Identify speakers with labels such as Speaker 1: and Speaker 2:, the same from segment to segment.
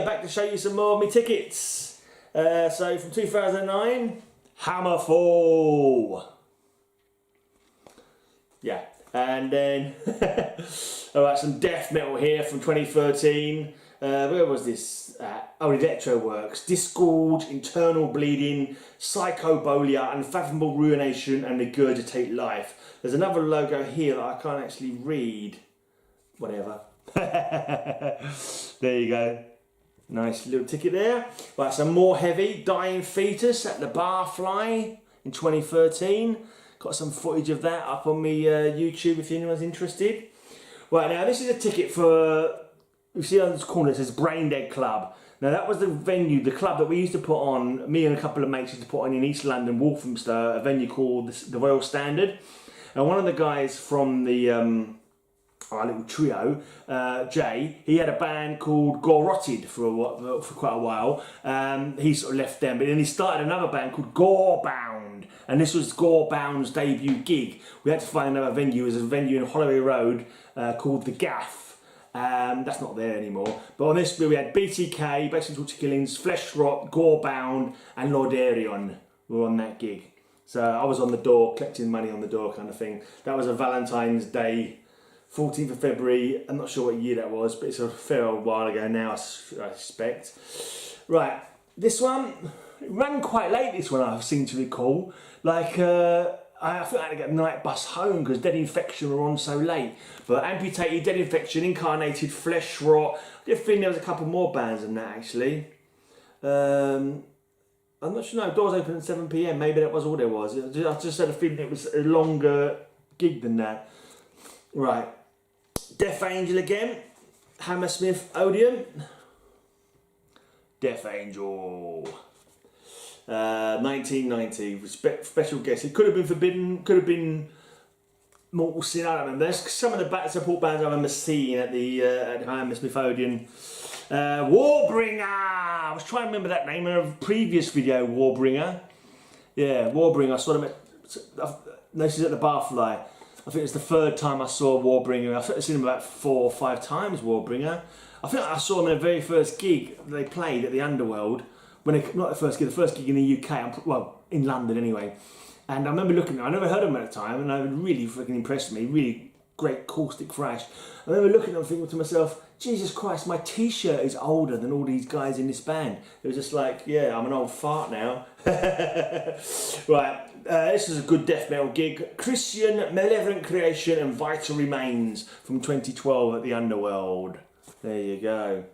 Speaker 1: I'm back to show you some more of my tickets. So from 2009, Hammerfall. Yeah, and then alright, some death metal here from 2013. Where was this? Oh, Electroworks. Disgorge, Internal Bleeding, Psychobolia, Unfathomable Ruination, and Regurgitate Life. There's another logo here that I can't actually read. Whatever. There you go. Nice little ticket there. Right, some more heavy. Dying Fetus at the Barfly in 2013. Got some footage of that up on my YouTube if anyone's interested. Right, now this is a ticket for, you see on this corner it says Brain Dead Club. Now that was the venue, the club that we used to put on, me and a couple of mates used to put on in East London, Walthamstow, a venue called the Royal Standard. And one of the guys from the our little trio, Jay, he had a band called Gore Rotted for quite a while. He sort of left them, but then he started another band called Gore Bound, and this was Gore Bound's debut gig. We had to find another venue. There's a venue in Holloway Road called The Gaff. That's not there anymore. But on this, we had BTK, Basic Torture Killings, Flesh Rot, Gore Bound, and Lordarion were on that gig. So I was on the door, collecting money on the door kind of thing. That was a Valentine's Day, 14th of February. I'm not sure what year that was, but it's a fair old while ago now, I suspect. Right, this one, it ran quite late, this one I seem to recall. Like, I think I had to get a night bus home because Dead Infection were on so late. But Amputated, Dead Infection, Incarnated, Flesh Rot. I did think there was a couple more bands than that actually. I'm not sure, no, doors open at 7 PM, maybe that was all there was. I just had a feeling it was a longer gig than that. Right, Death Angel again, Hammersmith Odeon. Death Angel. 1990, special guest. It could have been Forbidden, could have been Mortal Sin, I don't remember. There's some of the support bands I remember seeing at the Hammersmith Odeon. Warbringer! I was trying to remember that name in a previous video, Warbringer. Yeah, Warbringer. I saw them this is at the Barfly. I think it's the third time I saw Warbringer. I think I've seen them about 4 or 5 times, Warbringer. I think I saw them in the very first gig they played at the Underworld. Not the first gig in the UK, well, in London anyway. And I remember looking at them, I never heard of them at the time, and they really freaking impressed me. Really great caustic thrash. I remember looking at them thinking to myself, Jesus Christ, my t-shirt is older than all these guys in this band. It was just like, yeah, I'm an old fart now. Right, this was a good death metal gig. Christian, Malevolent Creation and Vital Remains from 2012 at the Underworld. There you go.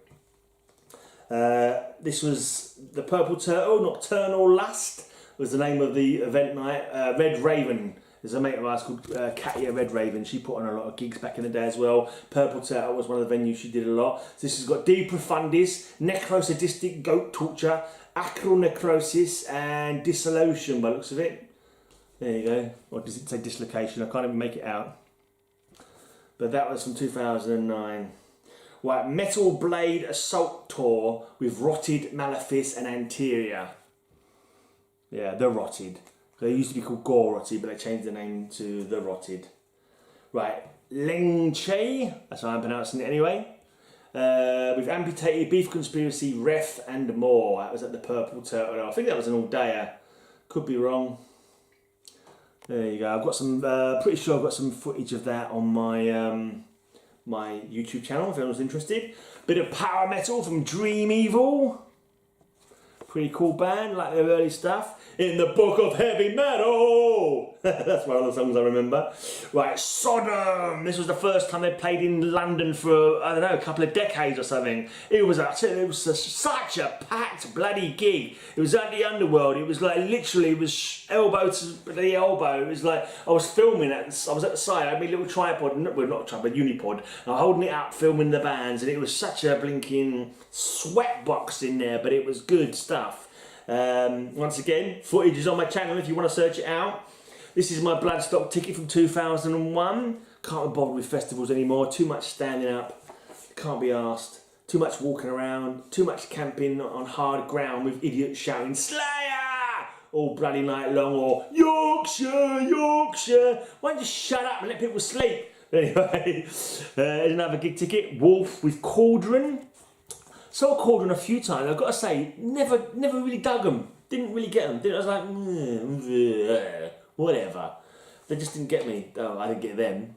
Speaker 1: This was the Purple Turtle, Nocturnal Lust was the name of the event night. Red Raven. There's a mate of ours called Katia Red Raven. She put on a lot of gigs back in the day as well. Purple Turtle was one of the venues she did a lot. So this has got De Profundis, Necrosadistic Goat Torture, Acral Necrosis, and Dissolution by the looks of it. There you go. Or does it say Dislocation? I can't even make it out. But that was from 2009. Right, Metal Blade Assault Tour with Rotted, Malefice, and Anteria. Yeah, The Rotted. They used to be called Gore Rotted, but they changed the name to The Rotted. Right, Leng Che, that's how I'm pronouncing it anyway. With Amputated, Beef Conspiracy, Ref, and more. That was at the Purple Turtle. I think that was an all-dayer. Could be wrong. There you go. I've got some, pretty sure I've got some footage of that on my my YouTube channel if anyone's interested. Bit of power metal from Dream Evil. Pretty cool band, like their early stuff. In the Book of Heavy Metal! That's one of the songs I remember. Right, Sodom! This was the first time they played in London for, I don't know, a couple of decades or something. It was such a packed bloody gig. It was at the Underworld. It was like, literally, it was elbow to the elbow. It was like, I was filming it. I was at the side. I had my little tripod, well, not a tripod, unipod. And I was holding it up, filming the bands. And it was such a blinking sweat box in there, but it was good stuff. Once again, footage is on my channel if you want to search it out. This is my Bloodstock ticket from 2001. Can't be bothered with festivals anymore. Too much standing up. Can't be asked. Too much walking around. Too much camping on hard ground with idiots shouting Slayer all bloody night long, or Yorkshire, Yorkshire. Why don't you shut up and let people sleep? Anyway, here's another gig ticket. Wolf with Cauldron. saw Cauldron a few times. I've got to say, never really dug them. Didn't really get them. I was like, whatever. They just didn't get me. Oh, I didn't get them.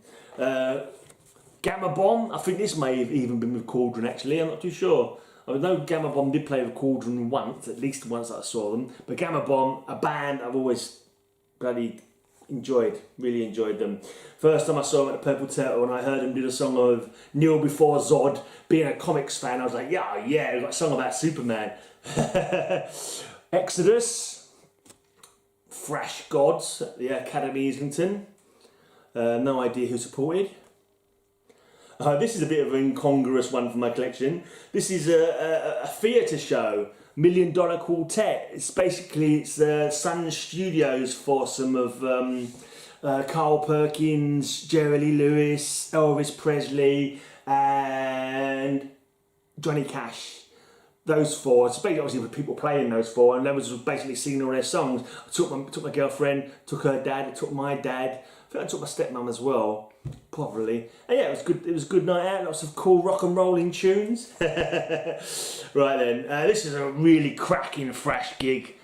Speaker 1: Gamma Bomb. I think this may have even been with Cauldron. Actually, I'm not too sure. I know Gamma Bomb did play with Cauldron once, at least once that I saw them. But Gamma Bomb, a band I've always bloody enjoyed, really enjoyed them. First time I saw them at the Purple Turtle and I heard them do the song of Kneel Before Zod. Being a comics fan, I was like, yeah, they've got a song about Superman. Exodus, Thrash Gods at the Academy Islington. No idea who supported. This is a bit of an incongruous one for my collection. This is a theatre show, $1 Million Quartet. It's basically Sun Studios foursome of Carl Perkins, Jerry Lee Lewis, Elvis Presley, and Johnny Cash. Those four. It's basically obviously with people playing those four, and they was basically singing all their songs. I took my girlfriend, took her dad, I took my dad. I think I took my stepmom as well, probably. And yeah, it was good. It was a good night out. Lots of cool rock and rolling tunes. Right then, this is a really cracking thrash gig.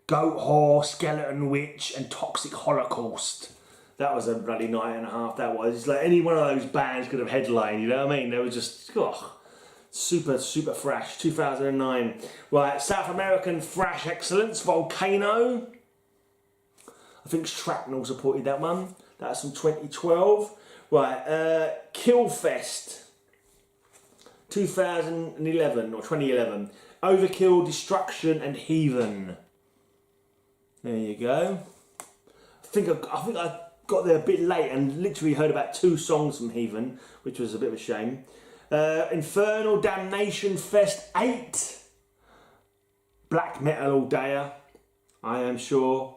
Speaker 1: Goat Whore, Skeleton Witch, and Toxic Holocaust. That was a bloody night and a half. That was. It's like any one of those bands could have headlined. You know what I mean? They were just super thrash. 2009. Right, South American thrash excellence. Volcano. I think Shrapnel supported that one. That's from 2012. Right, Killfest, 2011 or 2011. Overkill, Destruction, and Heathen. There you go. I think I got there a bit late and literally heard about 2 songs from Heathen, which was a bit of a shame. Infernal Damnation Fest 8. Black Metal All Dayer, I am sure.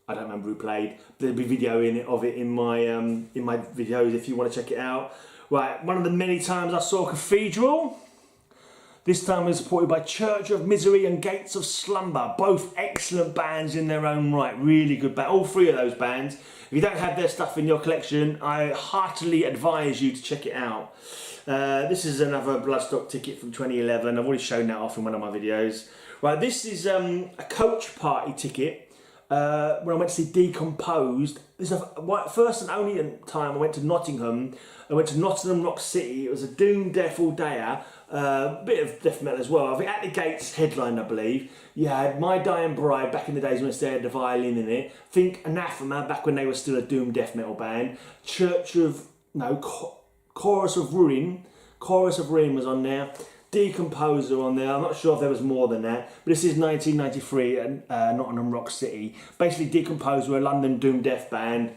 Speaker 1: I don't remember who played. There'll be video of it in my videos if you want to check it out. Right, one of the many times I saw Cathedral. This time was supported by Church of Misery and Gates of Slumber. Both excellent bands in their own right. Really good band. All 3 of those bands. If you don't have their stuff in your collection, I heartily advise you to check it out. This is another Bloodstock ticket from 2011. I've already shown that off in one of my videos. Right, this is a coach party ticket. When I went to see Decomposed. This is the first and only time I went to Nottingham. I went to Nottingham Rock City. It was a Doom Death All Dayer. Bit of death metal as well. I think At the Gates headline, I believe. You had My Dying Bride back in the days when they had the violin in it. Think Anathema back when they were still a Doom death metal band. Chorus of Ruin. Chorus of Ruin was on there. Decomposer on there. I'm not sure if there was more than that, but this is 1993 at Nottingham Rock City. Basically, Decomposer, a London Doom Death band.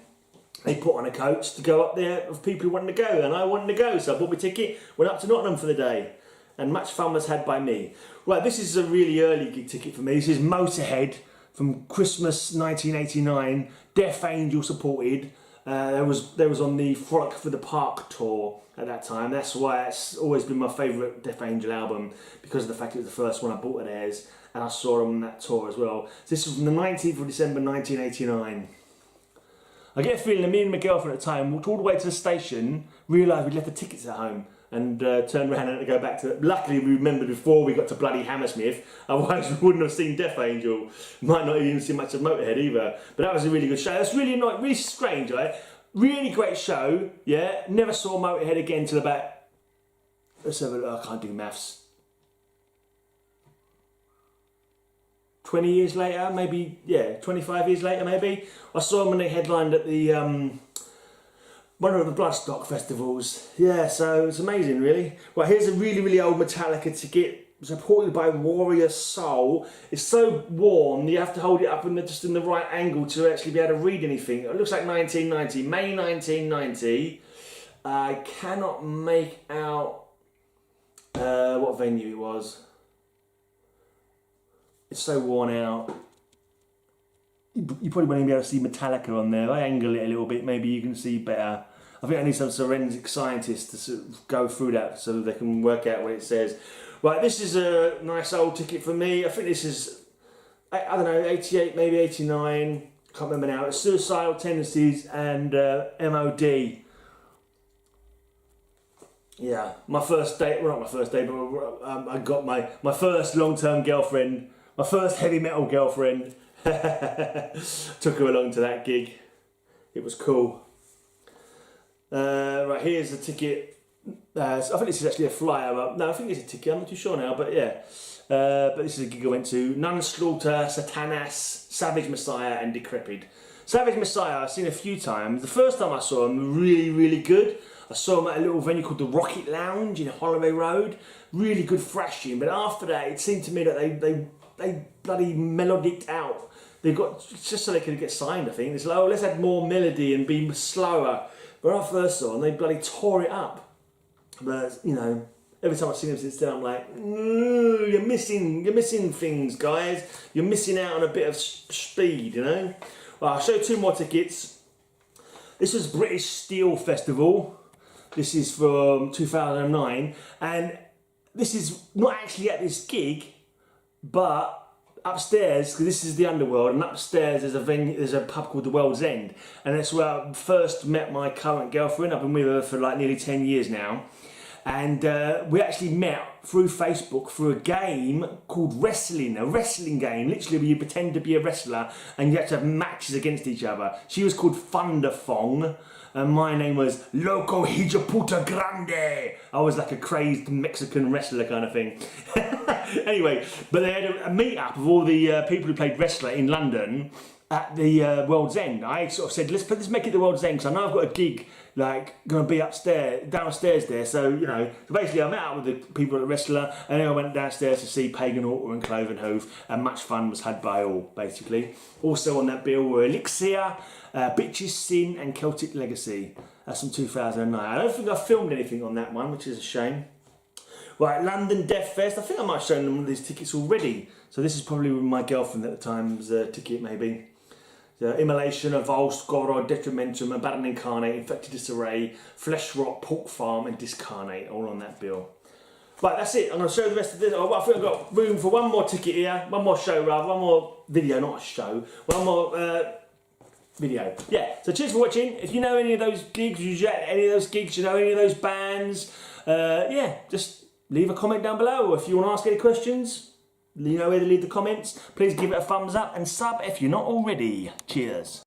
Speaker 1: They put on a coach to go up there of people who wanted to go, and I wanted to go, so I bought my ticket, went up to Nottingham for the day, and much fun was had by me. Right, this is a really early gig ticket for me. This is Motorhead from Christmas 1989. Death Angel supported. There was on the Frolic for the Park tour at that time. That's why it's always been my favourite Death Angel album, because of the fact it was the first one I bought of theirs, and I saw them on that tour as well. So this was from the 19th of December 1989. I get a feeling that me and my girlfriend at the time walked all the way to the station, realised we'd left the tickets at home, and turned around and had to go back to... Luckily we remembered before we got to bloody Hammersmith, otherwise we wouldn't have seen Death Angel. Might not even see much of Motorhead either. But that was a really good show. That's really not really strange, right? Really great show, yeah. Never saw Motorhead again till about... Let's have a look. I can't do maths. 20 years later, maybe, yeah, 25 years later, maybe. I saw them when they headlined at the one of the Bloodstock festivals. Yeah, so it's amazing, really. Right, here's a really old Metallica ticket, supported by Warrior Soul. It's so warm, you have to hold it up just in the right angle to actually be able to read anything. It looks like 1990, May 1990. I cannot make out what venue it was. It's so worn out. You probably won't even be able to see Metallica on there. I angle it a little bit, maybe you can see better. I think I need some forensic scientists to sort of go through that so they can work out what it says. Right, this is a nice old ticket for me. I think this is, I don't know, 88, maybe 89. Can't remember now. It's Suicidal Tendencies and MOD. Yeah, my first date, well not my first date, but I got my first long-term girlfriend, my first heavy metal girlfriend. Took her along to that gig. It was cool. Right, here's the ticket. I think this is actually a flyer, but no, I think it's a ticket, I'm not too sure now, but yeah. But this is a gig I went to. Nunslaughter, Satanas, Savage Messiah and Decrepit. Savage Messiah I've seen a few times. The first time I saw them, really, really good. I saw them at a little venue called the Rocket Lounge in Holloway Road. Really good thrashing, but after that it seemed to me that they bloody melodicked out. They got, just so they could get signed I think. It's like, oh, let's add more melody and be slower. When I first saw them, they bloody tore it up. But, you know, every time I've seen them since then, I'm like, you're missing things, guys. You're missing out on a bit of speed, you know. Well, I'll show you two more tickets. This was British Steel Festival. This is from 2009, and this is not actually at this gig, but upstairs, because this is the Underworld, and upstairs there's a venue, there's a pub called the World's End, and that's where I first met my current girlfriend. I've been with her for like nearly 10 years now. And we actually met through Facebook through a game called Wrestling, a wrestling game, literally where you pretend to be a wrestler and you have to have matches against each other. She was called Thunderfong and my name was Loco Hijaputa Grande. I was like a crazed Mexican wrestler kind of thing. Anyway, but they had a meet-up of all the people who played wrestler in London at the World's End. I sort of said, let's make it the World's End, because I know I've got a gig like going to be downstairs there. So, you know, so basically I met up with the people at the wrestler, and then I went downstairs to see Pagan Altar and Cloven Hoof, and much fun was had by all, basically. Also on that bill were Elixir, Bitches Sin and Celtic Legacy. That's from 2009. I don't think I filmed anything on that one, which is a shame. Right, London Death Fest. I think I might have shown them these tickets already. So this is probably with my girlfriend at the time's ticket, maybe. The Immolation, Avulsed, Goro, Detrimentum, Abaddon Incarnate, Infected Disarray, Flesh Rot, Pork Farm and Discarnate, all on that bill. Right, that's it. I'm going to show the rest of this. I think I've got room for one more ticket here, one more show rather, one more video, not a show, one more video. Yeah, so cheers for watching. If you know any of those gigs, you know any of those bands, yeah, just leave a comment down below, or if you want to ask any questions, you know where to leave the comments. Please give it a thumbs up and sub if you're not already. Cheers.